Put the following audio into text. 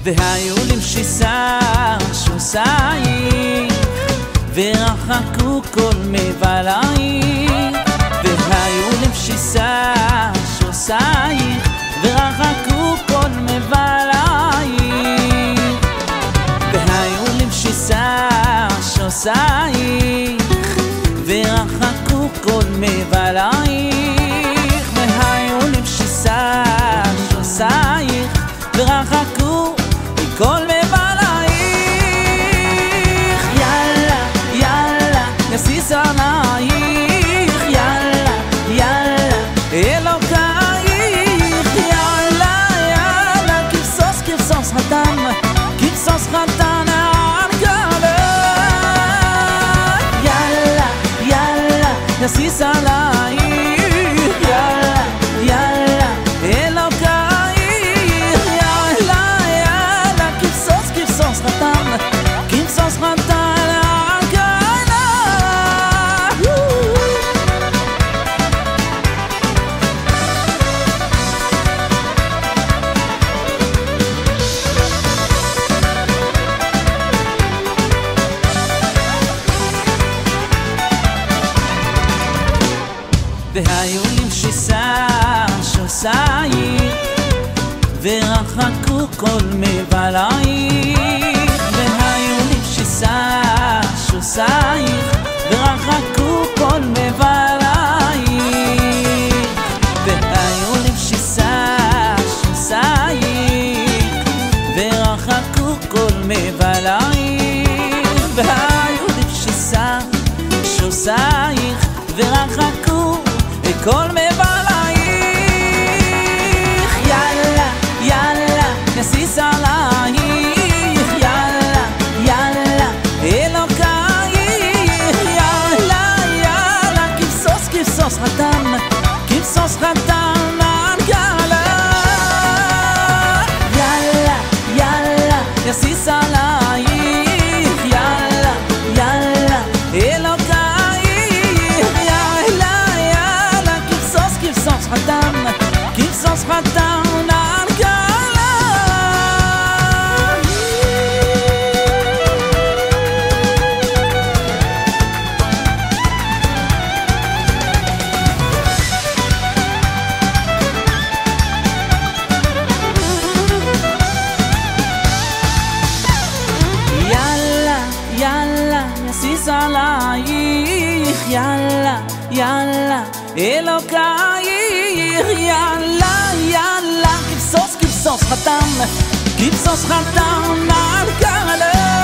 והיו למשיסה שוסייך ורחקו כל מבלייך, והיו למשיסה שוסייך ורחקו כל מבלייך, והיו למשיסה שוסייך ורחקו כל מבלייך, והיו למשיסה שוסייך ורחקו כל מבלייך. יאללה יאללה יסיס עלייך, יאללה יאללה אלוקייך, יאללה יאללה כבשוס כבשוס חתן, כבשוס חתן על גלך, יאללה יאללה יסיס עלייך, יאללה יאללה אלוקייך, יאללה יאללה כבשוס כבשוס חתן, כבשוס חתן על גלך. והיו למשיסה שוסייך ורחקו כל מבלייך, והיו למשיסה שוסייך ורחקו כל מבלייך, והיו למשיסה שוסייך ורחקו כל מבלייך, והיו למשיסה שוסייך ורחקו כל מבלייך. יאללה יאללה יסיס עלייך, יאללה יאללה אלוקייך, יאללה יאללה כבשוס כבשוס חתן, כבשוס חתן על גלך, יאללה יאללה יסיס עלייך, יאללה יאללה אלוקייך, יאללה יאללה כבשוס כבשוס חתן, כבשוס חתן על גלך. יאללה יאללה יסיס עלייך, יאללה יאללה אלוקייך, יאללה יאללה כבשוס כבשוס חתן, כבשוס חתן על גלך.